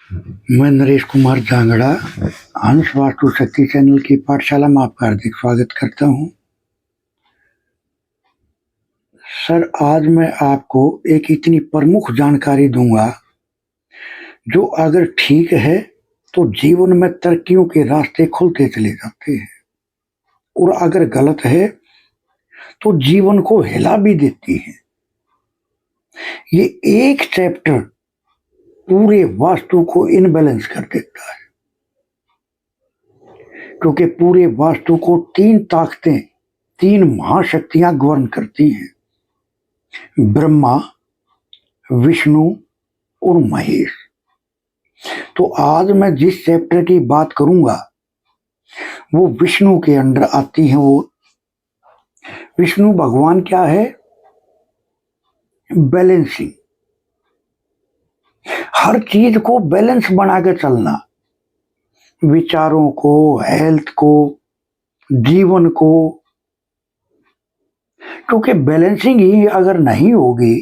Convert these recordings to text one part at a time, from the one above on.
मैं नरेश कुमार जांगड़ा हंस वास्तु शक्ति चैनल की पाठशाला में आपका हार्दिक स्वागत करता हूं। सर, आज मैं आपको एक इतनी प्रमुख जानकारी दूंगा जो अगर ठीक है तो जीवन में तरक्कियों के रास्ते खुलते चले जाते हैं, और अगर गलत है तो जीवन को हिला भी देती है। ये एक चैप्टर पूरे वास्तु को इनबैलेंस कर देता है, क्योंकि पूरे वास्तु को तीन ताकतें, तीन महाशक्तियां गवर्न करती हैं: ब्रह्मा, विष्णु और महेश। तो आज मैं जिस चैप्टर की बात करूंगा वो विष्णु के अंडर आती है। वो विष्णु भगवान क्या है? बैलेंसिंग, हर चीज को बैलेंस बना के चलना, विचारों को, हेल्थ को, जीवन को। क्योंकि बैलेंसिंग ही अगर नहीं होगी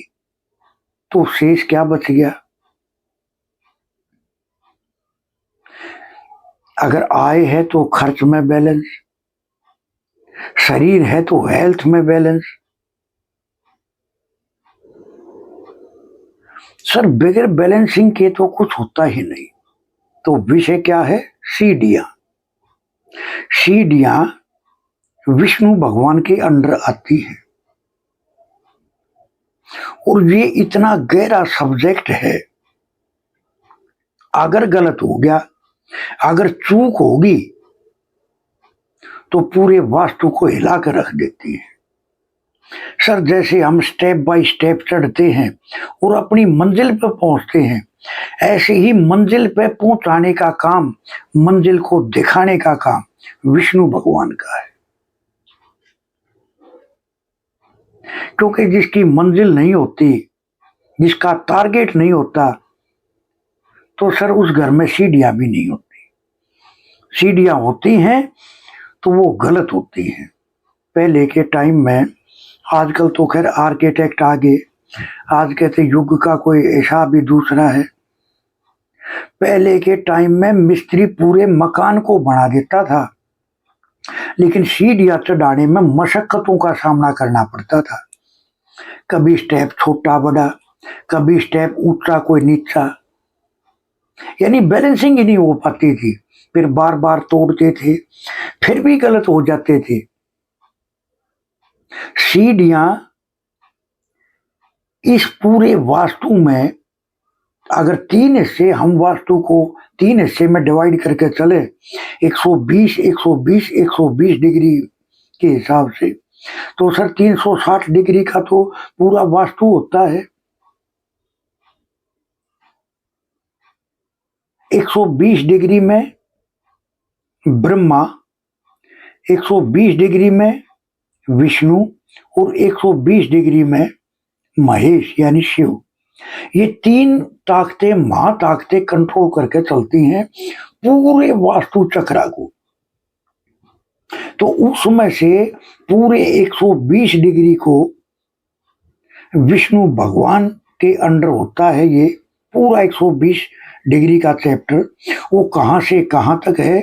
तो शेष क्या बच गया? अगर आय है तो खर्च में बैलेंस, शरीर है तो हेल्थ में बैलेंस। सर, बगैर बैलेंसिंग के तो कुछ होता ही नहीं। तो विषय क्या है? सीढ़ियां। सीढ़ियां विष्णु भगवान के अंडर आती है, और ये इतना गहरा सब्जेक्ट है। अगर गलत हो गया, अगर चूक होगी तो पूरे वास्तु को हिला कर रख देती है। सर, जैसे हम स्टेप बाय स्टेप चढ़ते हैं और अपनी मंजिल पर पहुंचते हैं, ऐसे ही मंजिल पे पहुंचाने का काम, मंजिल को दिखाने का काम विष्णु भगवान का है। क्योंकि जिसकी मंजिल नहीं होती, जिसका टारगेट नहीं होता, तो सर उस घर में सीढ़ियां भी नहीं होती। सीढ़ियां होती हैं तो वो गलत होती हैं। पहले के टाइम में, आजकल तो खैर आर्किटेक्ट आ गए, आज कहते युग का कोई हिसाब भी दूसरा है। पहले के टाइम में मिस्त्री पूरे मकान को बना देता था, लेकिन सीढ़ियां चढ़ाने में मशक्कतों का सामना करना पड़ता था। कभी स्टेप छोटा बड़ा, कभी स्टेप ऊंचा कोई नीचा, यानी बैलेंसिंग ही नहीं हो पाती थी। फिर बार बार तोड़ते थे, फिर भी गलत हो जाते थे। सीढ़ियां इस पूरे वास्तु में, अगर तीन हिस्से, हम वास्तु को तीन हिस्से में डिवाइड करके चले, 120 120 120 डिग्री के हिसाब से, तो सर 360 डिग्री का तो पूरा वास्तु होता है। 120 डिग्री में ब्रह्मा, 120 डिग्री में विष्णु और 120 डिग्री में महेश यानी शिव। ये तीन ताकतें, महाताकतें कंट्रोल करके चलती हैं पूरे वास्तु चक्रा को। तो उसमें से पूरे 120 डिग्री को विष्णु भगवान के अंडर होता है। ये पूरा 120 डिग्री का चैप्टर, वो कहां से कहां तक है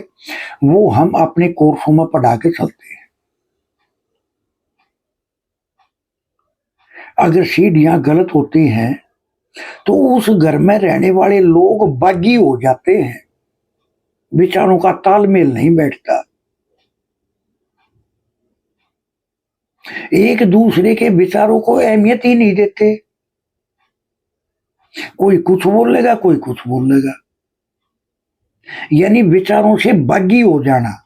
वो हम अपने कोर्सों में पढ़ा के चलते हैं। अगर सीढ़ियां गलत होती हैं तो उस घर में रहने वाले लोग बागी हो जाते हैं, विचारों का तालमेल नहीं बैठता, एक दूसरे के विचारों को अहमियत ही नहीं देते। कोई कुछ बोलेगा, कोई कुछ बोलेगा, यानी विचारों से बागी हो जाना।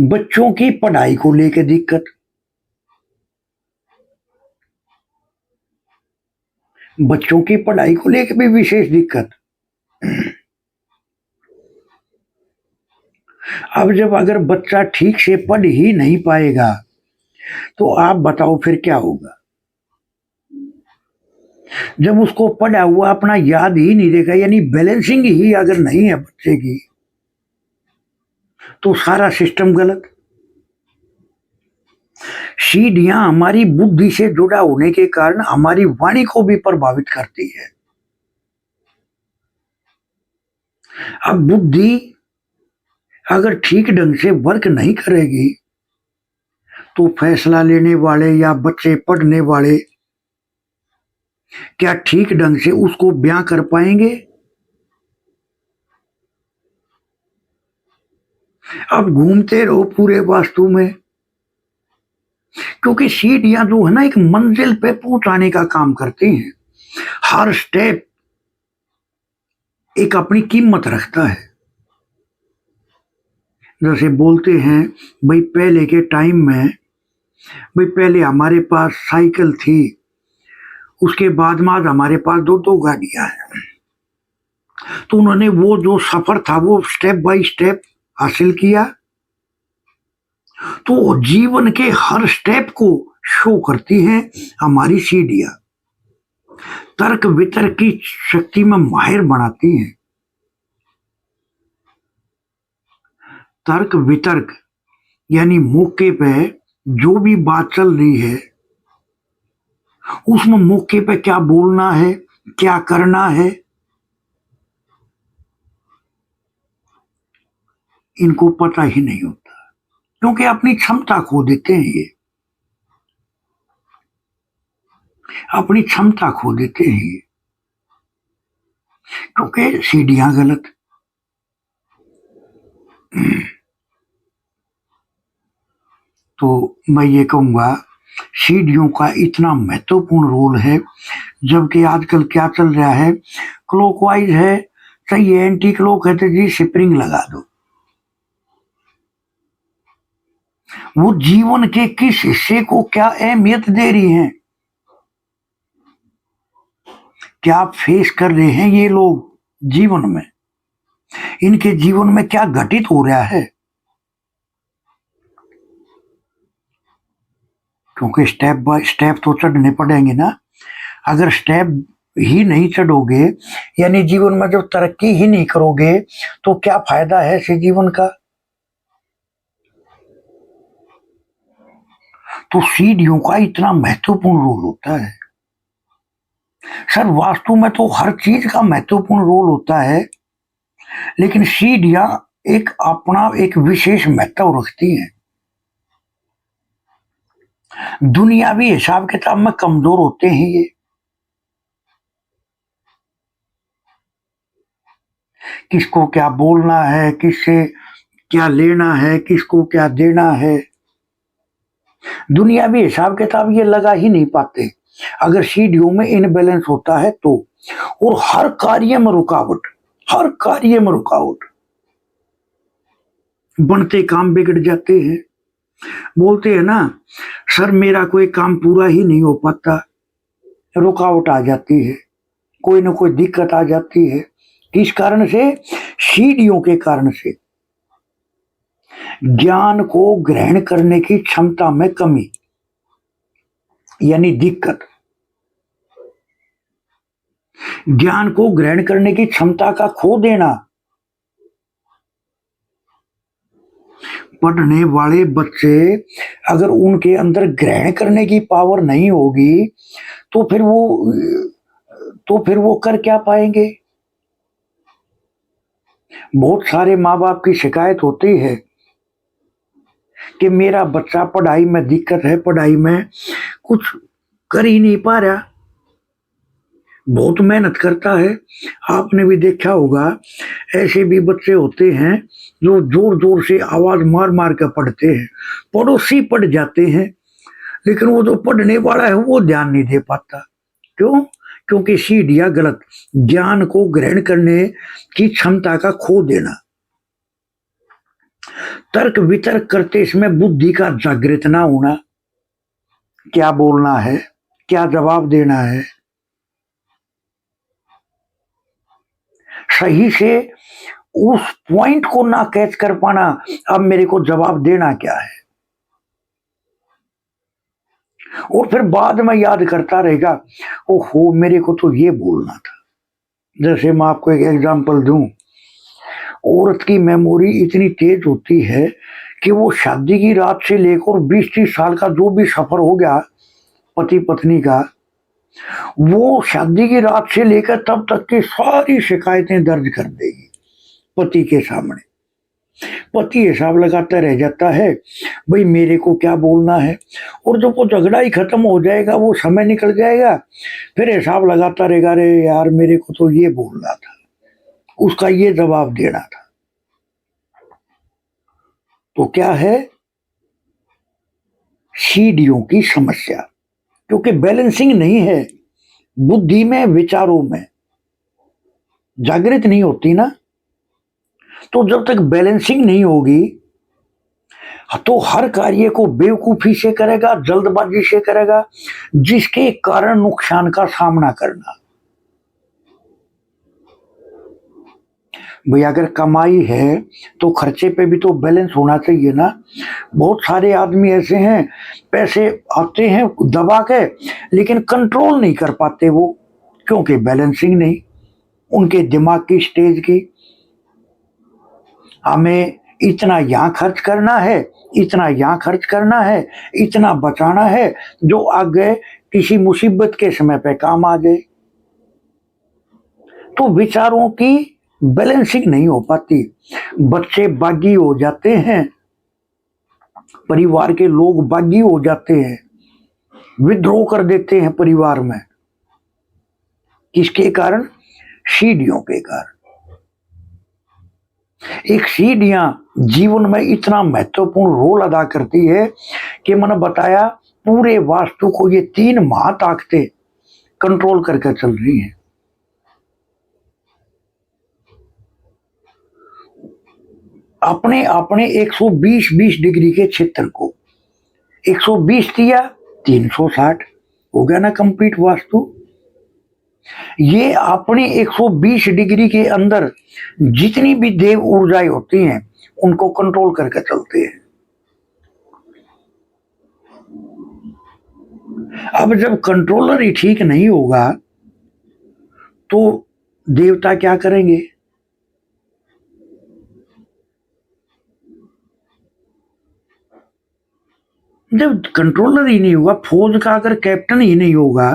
बच्चों की पढ़ाई को लेकर दिक्कत, बच्चों की पढ़ाई को लेकर भी विशेष दिक्कत। अब जब अगर बच्चा ठीक से पढ़ ही नहीं पाएगा तो आप बताओ फिर क्या होगा? जब उसको पढ़ा हुआ अपना याद ही नहीं रहेगा, यानी बैलेंसिंग ही अगर नहीं है बच्चे की, तो सारा सिस्टम गलत। सीढ़ियां हमारी बुद्धि से जुड़ा होने के कारण हमारी वाणी को भी प्रभावित करती है। अब बुद्धि अगर ठीक ढंग से वर्क नहीं करेगी तो फैसला लेने वाले या बच्चे पढ़ने वाले क्या ठीक ढंग से उसको बयां कर पाएंगे? अब घूमते रहो पूरे वास्तु में, क्योंकि सीढ़ियां जो है ना एक मंजिल पे पहुंचाने का काम करती हैं। हर स्टेप एक अपनी कीमत रखता है। जैसे बोलते हैं भाई पहले के टाइम में, भाई पहले हमारे पास साइकिल थी, उसके बाद में आज हमारे पास दो दो गाड़ियां हैं। तो उन्होंने वो जो सफर था वो स्टेप बाय स्टेप हासिल किया। तो जीवन के हर स्टेप को शो करती हैं हमारी सीढ़ियां। तर्क वितर्क की शक्ति में माहिर बनाती हैं। तर्क वितर्क यानी मौके पे जो भी बात चल रही है उसमें मौके पे क्या बोलना है, क्या करना है, इनको पता ही नहीं होता, क्योंकि अपनी क्षमता खो देते हैं। ये अपनी क्षमता खो देते हैं ये, क्योंकि सीढ़ियां गलत। तो मैं ये कहूंगा सीढ़ियों का इतना महत्वपूर्ण रोल है, जबकि आजकल क्या चल रहा है, क्लॉकवाइज है सही है, एंटी क्लॉक है तो जी स्प्रिंग लगा दो। वो जीवन के किस हिस्से को क्या अहमियत दे रही हैं, क्या फेस कर रहे हैं ये लोग जीवन में, इनके जीवन में क्या घटित हो रहा है। क्योंकि स्टेप बाय स्टेप तो चढ़ने पड़ेंगे ना। अगर स्टेप ही नहीं चढ़ोगे, यानी जीवन में जब तरक्की ही नहीं करोगे, तो क्या फायदा है इस जीवन का। तो सीढ़ियों का इतना महत्वपूर्ण रोल होता है। सर वास्तु में तो हर चीज का महत्वपूर्ण रोल होता है, लेकिन सीढ़ियां एक अपना एक विशेष महत्व रखती हैं। दुनियावी हिसाब किताब में कमजोर होते हैं ये। किसको क्या बोलना है, किससे क्या लेना है, किसको क्या देना है, दुनियावी हिसाब किताब ये लगा ही नहीं पाते। अगर सीढ़ियों में इनबैलेंस होता है तो, और हर कार्य में रुकावट, हर कार्य में रुकावट, बनते काम बिगड़ जाते हैं। बोलते हैं ना सर मेरा कोई काम पूरा ही नहीं हो पाता, रुकावट आ जाती है, कोई ना कोई दिक्कत आ जाती है। किस कारण से? सीढ़ियों के कारण से। ज्ञान को ग्रहण करने की क्षमता में कमी यानी दिक्कत, ज्ञान को ग्रहण करने की क्षमता का खो देना। पढ़ने वाले बच्चे अगर उनके अंदर ग्रहण करने की पावर नहीं होगी तो फिर वो कर क्या पाएंगे। बहुत सारे माँ बाप की शिकायत होती है कि मेरा बच्चा पढ़ाई में दिक्कत है, पढ़ाई में कुछ कर ही नहीं पा रहा, बहुत मेहनत करता है। आपने भी देखा होगा ऐसे भी बच्चे होते हैं जो जोर जोर से आवाज मार मार कर पढ़ते हैं, पड़ोसी पढ़ जाते हैं, लेकिन वो जो पढ़ने वाला है वो ध्यान नहीं दे पाता। क्यों? क्योंकि सीढ़ियां गलत। ज्ञान को ग्रहण करने की क्षमता का खो देना, तर्क वितर्क करते इसमें बुद्धि का जागृत ना होना, क्या बोलना है, क्या जवाब देना है, सही से उस पॉइंट को ना कैच कर पाना, अब मेरे को जवाब देना क्या है, और फिर बाद में याद करता रहेगा ओहो मेरे को तो ये बोलना था। जैसे मैं आपको एक एग्जांपल दूं, औरत की मेमोरी इतनी तेज होती है कि वो शादी की रात से लेकर 20-30 साल का जो भी सफर हो गया पति पत्नी का, वो शादी की रात से लेकर तब तक की सारी शिकायतें दर्ज कर देगी पति के सामने। पति हिसाब लगाता रह जाता है, भाई मेरे को क्या बोलना है, और जब वो झगड़ा ही खत्म हो जाएगा, वो समय निकल जाएगा, फिर हिसाब लगाता रहेगा, अरे यार मेरे को तो ये बोलना था, उसका ये जवाब देना था। तो क्या है, सीढ़ियों की समस्या, क्योंकि बैलेंसिंग नहीं है बुद्धि में, विचारों में जागृत नहीं होती ना। तो जब तक बैलेंसिंग नहीं होगी तो हर कार्य को बेवकूफी से करेगा, जल्दबाजी से करेगा, जिसके कारण नुकसान का सामना करना। भाई अगर कमाई है तो खर्चे पे भी तो बैलेंस होना चाहिए ना। बहुत सारे आदमी ऐसे हैं, पैसे आते हैं दबा के, लेकिन कंट्रोल नहीं कर पाते वो, क्योंकि बैलेंसिंग नहीं उनके दिमाग की स्टेज की। हमें इतना यहाँ खर्च करना है, इतना यहाँ खर्च करना है, इतना बचाना है जो आगे किसी मुसीबत के समय पे काम आ जाए। तो विचारों की बैलेंसिंग नहीं हो पाती, बच्चे बागी हो जाते हैं, परिवार के लोग बागी हो जाते हैं, विद्रोह कर देते हैं परिवार में। किसके कारण? सीढ़ियों के कारण। एक सीढ़ियां जीवन में इतना महत्वपूर्ण रोल अदा करती है कि मैंने बताया पूरे वास्तु को ये 3 महाताकतें कंट्रोल करके चल रही हैं। अपने अपने 120 डिग्री के क्षेत्र को 120 दिया, 360 हो गया ना कंप्लीट वास्तु। ये अपने 120 डिग्री के अंदर जितनी भी देव ऊर्जाएं होती हैं उनको कंट्रोल करके चलते हैं। अब जब कंट्रोलर ही ठीक नहीं होगा तो देवता क्या करेंगे? जब कंट्रोलर ही नहीं होगा, फौज का अगर कैप्टन ही नहीं होगा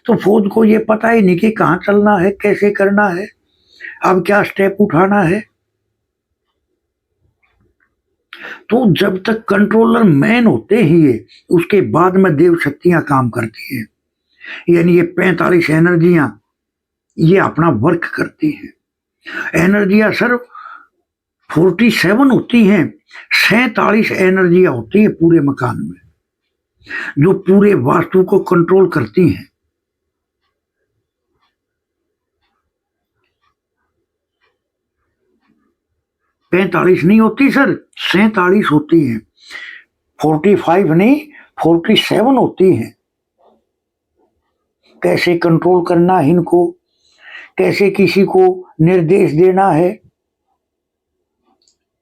तो फौज को ये पता ही नहीं कि कहाँ चलना है, कैसे करना है, अब क्या स्टेप उठाना है। तो जब तक कंट्रोलर मैन होते ही है, उसके बाद में देव शक्तियां काम करती है। यानी ये 45 एनर्जियां ये अपना वर्क करती हैं। एनर्जियां सिर्फ 47 होती हैं, 47 एनर्जियां होती हैं पूरे मकान में, जो पूरे वास्तु को कंट्रोल करती हैं। पैंतालीस नहीं होती सर, 47 होती हैं। 45 नहीं, 47 होती हैं। कैसे कंट्रोल करना है इनको, कैसे किसी को निर्देश देना है,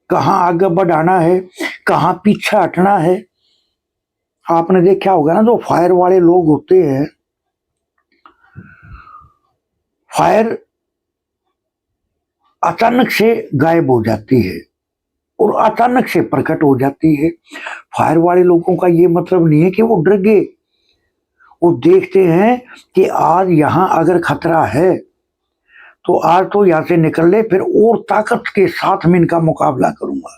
कहाँ आगे बढ़ाना है, कहाँ पीछे हटना है। आपने देखा होगा ना, जो फायर वाले लोग होते हैं, फायर अचानक से गायब हो जाती है और अचानक से प्रकट हो जाती है। फायर वाले लोगों का ये मतलब नहीं है कि वो डर गए, वो देखते हैं कि आज यहां अगर खतरा है तो आज तो यहां से निकल ले, फिर और ताकत के साथ में इनका मुकाबला करूंगा।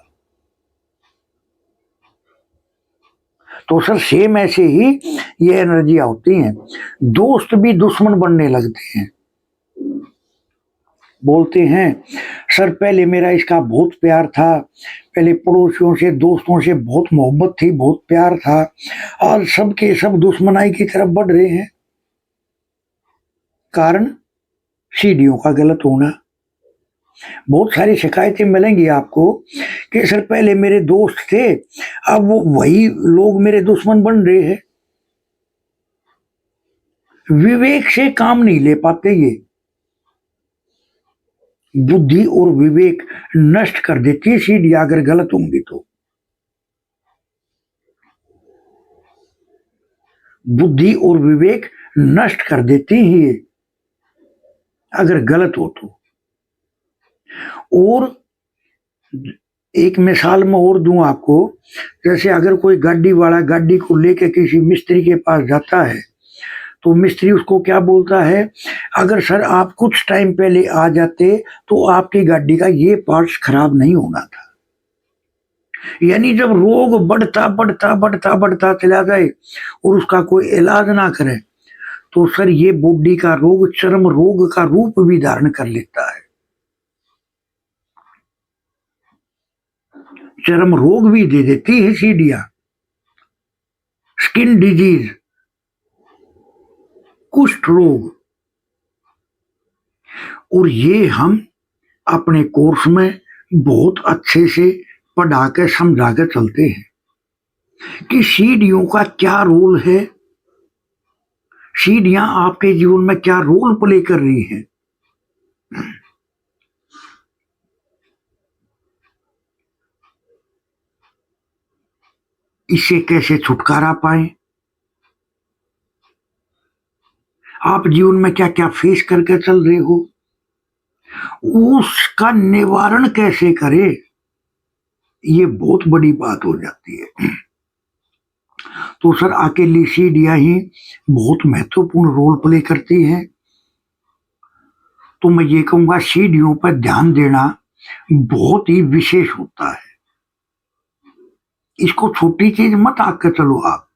तो सर सेम ऐसे ही ये एनर्जियां होती हैं। दोस्त भी दुश्मन बनने लगते हैं। बोलते हैं सर पहले मेरा इसका बहुत प्यार था, पहले पड़ोसियों से दोस्तों से बहुत मोहब्बत थी, बहुत प्यार था, आज सबके सब दुश्मनाई की तरफ बढ़ रहे हैं। कारण सीढ़ियों का गलत होना। बहुत सारी शिकायतें मिलेंगी आपको कि सर पहले मेरे दोस्त थे, अब वो वही लोग मेरे दुश्मन बन रहे हैं। विवेक से काम नहीं ले पाते ये, बुद्धि और विवेक नष्ट कर देती है सीढ़ियां अगर गलत होंगी तो। बुद्धि और विवेक नष्ट कर देती ही है अगर गलत हो तो। और एक मिसाल मैं और दूं आपको, जैसे अगर कोई गाड़ी वाला गाड़ी को लेके किसी मिस्त्री के पास जाता है, तो मिस्त्री उसको क्या बोलता है, अगर सर आप कुछ टाइम पहले आ जाते तो आपकी गाड़ी का ये पार्ट्स खराब नहीं होना था। यानी जब रोग बढ़ता बढ़ता बढ़ता बढ़ता चला जाए और उसका कोई इलाज ना करे, तो सर ये बॉडी का रोग चर्म रोग का रूप भी धारण कर लेता है। चर्म रोग भी दे देती है सीढ़ियां, स्किन डिजीज, कुष्ठ रोग। और ये हम अपने कोर्स में बहुत अच्छे से पढ़ा के समझा के चलते हैं कि सीढ़ियों का क्या रोल है, सीढ़ियां आपके जीवन में क्या रोल प्ले कर रही हैं। इससे कैसे छुटकारा पाए, आप जीवन में क्या क्या फेस करके चल रहे हो, उसका निवारण कैसे करें, ये बहुत बड़ी बात हो जाती है। तो सर अकेली सीढ़ियां ही बहुत महत्वपूर्ण रोल प्ले करती है। तो मैं ये कहूंगा सीढ़ियों पर ध्यान देना बहुत ही विशेष होता है। इसको छोटी चीज मत आकर चलो आप,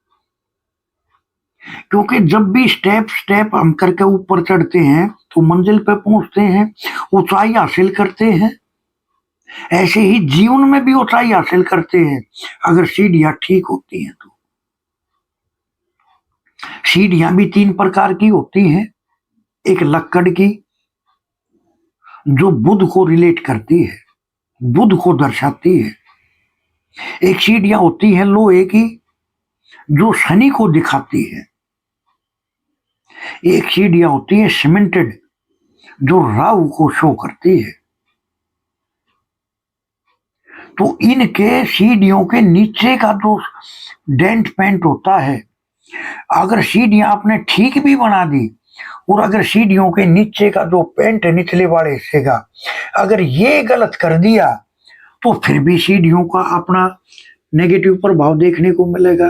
क्योंकि जब भी स्टेप स्टेप हम करके ऊपर चढ़ते हैं तो मंजिल पे पहुंचते हैं, ऊंचाई हासिल करते हैं। ऐसे ही जीवन में भी ऊंचाई हासिल करते हैं अगर सीढ़ियां ठीक होती हैं तो। सीढ़ियां भी 3 प्रकार की होती हैं। एक लक्कड़ की, जो बुध को रिलेट करती है, बुध को दर्शाती है। एक सीढ़ियां होती है लोहे की, जो शनि को दिखाती है। एक सीढ़ियां होती है सीमेंटेड, जो राहु को शो करती है। तो इनके सीढ़ियों के नीचे का जो डेंट पेंट होता है, अगर सीढ़ियां आपने ठीक भी बना दी और अगर सीढ़ियों के नीचे का जो पेंट है निचले वाले हिस्से का अगर ये गलत कर दिया, तो फिर भी सीढ़ियों का अपना नेगेटिव प्रभाव देखने को मिलेगा।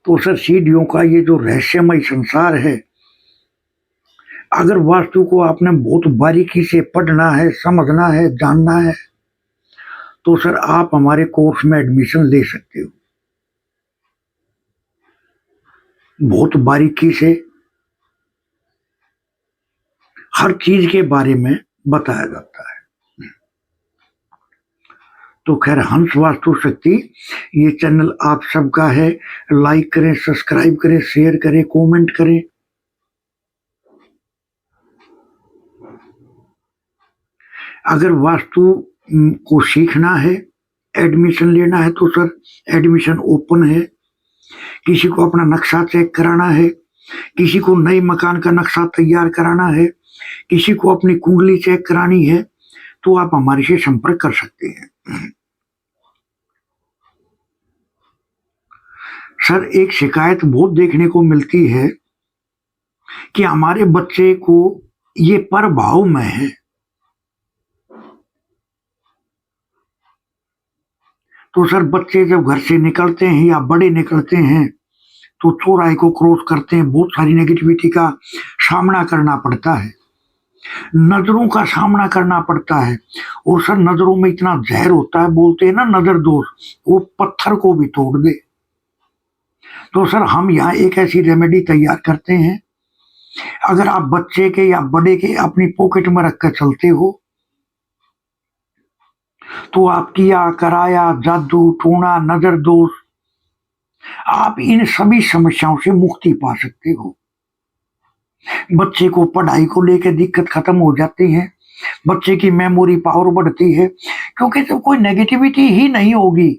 तो सर सीढ़ियों का ये जो रहस्यमय संसार है, अगर वास्तु को आपने बहुत बारीकी से पढ़ना है, समझना है, जानना है, तो सर आप हमारे कोर्स में एडमिशन ले सकते हो। बहुत बारीकी से हर चीज के बारे में बताया जाता है। तो खैर हंस वास्तु शक्ति ये चैनल आप सबका है। लाइक करें, सब्सक्राइब करें, शेयर करें, कमेंट करें। अगर वास्तु को सीखना है, एडमिशन लेना है, तो सर एडमिशन ओपन है। किसी को अपना नक्शा चेक कराना है, किसी को नए मकान का नक्शा तैयार कराना है, किसी को अपनी कुंडली चेक करानी है, तो आप हमारे से संपर्क कर सकते हैं। सर एक शिकायत बहुत देखने को मिलती है कि हमारे बच्चे को ये प्रभाव में है। तो सर बच्चे जब घर से निकलते हैं या बड़े निकलते हैं तो चौराहे को क्रॉस करते हैं, बहुत सारी नेगेटिविटी का सामना करना पड़ता है, नजरों का सामना करना पड़ता है। और सर नजरों में इतना जहर होता है, बोलते हैं ना नजर दोष, वो पत्थर को भी तोड़ दे। तो सर हम यहाँ एक ऐसी रेमेडी तैयार करते हैं, अगर आप बच्चे के या बड़े के अपनी पॉकेट में रख कर चलते हो, तो आप किया कराया, जादू टोना, नजर दोष, आप इन सभी समस्याओं से मुक्ति पा सकते हो। बच्चे को पढ़ाई को लेकर दिक्कत खत्म हो जाती है, बच्चे की मेमोरी पावर बढ़ती है, क्योंकि जब कोई नेगेटिविटी ही नहीं होगी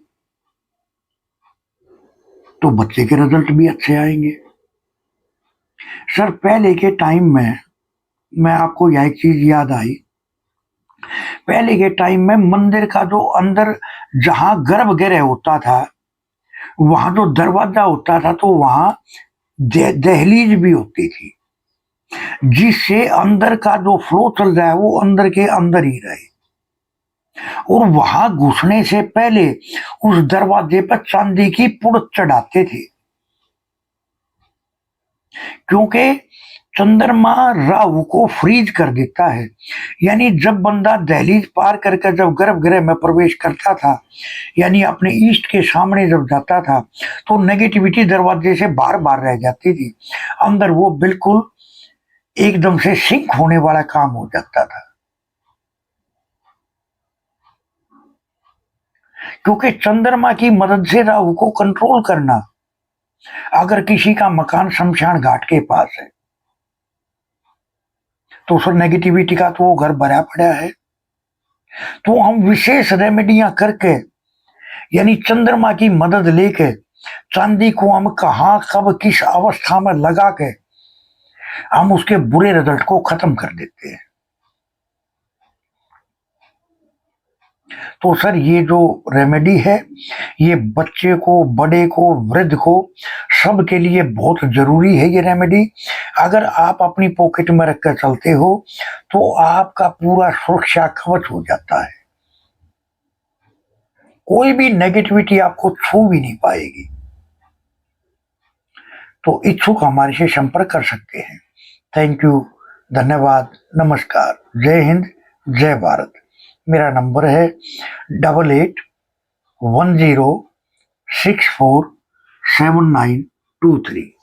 तो बच्चे के रिजल्ट भी अच्छे आएंगे। सर पहले के टाइम में मैं आपको यह एक चीज याद आई, पहले के टाइम में मंदिर का जो अंदर जहां गर्भगृह होता था, वहां जो दरवाजा होता था, तो वहां दहलीज भी होती थी। जिससे अंदर का जो फ्लो चल रहा है वो अंदर के अंदर ही रहे। और वहां घुसने से पहले उस दरवाजे पर चांदी की पुड़ चढ़ाते थे, क्योंकि चंद्रमा राहु को फ्रीज कर देता है। यानी जब बंदा दहलीज पार करके जब गर्भगृह में प्रवेश करता था, यानी अपने ईस्ट के सामने जब जाता था, तो नेगेटिविटी दरवाजे से बार बार रह जाती थी, अंदर वो बिल्कुल एकदम से सिंक होने वाला काम हो जाता था। क्योंकि चंद्रमा की मदद से राहु को कंट्रोल करना, अगर किसी का मकान शमशान घाट के पास है तो सर नेगेटिविटी का तो वो घर भरा पड़ा है। तो हम विशेष रेमेडियां करके, यानी चंद्रमा की मदद लेके चांदी को हम कहां कब किस अवस्था में लगा के हम उसके बुरे रिजल्ट को खत्म कर देते हैं। तो सर ये जो रेमेडी है, ये बच्चे को, बड़े को, वृद्ध को, सबके लिए बहुत जरूरी है ये रेमेडी। अगर आप अपनी पॉकेट में रखकर चलते हो तो आपका पूरा सुरक्षा कवच हो जाता है, कोई भी नेगेटिविटी आपको छू भी नहीं पाएगी। तो इच्छुक हमारे से संपर्क कर सकते हैं। थैंक यू, धन्यवाद, नमस्कार, जय हिंद, जय भारत। मेरा नंबर है 8810647923।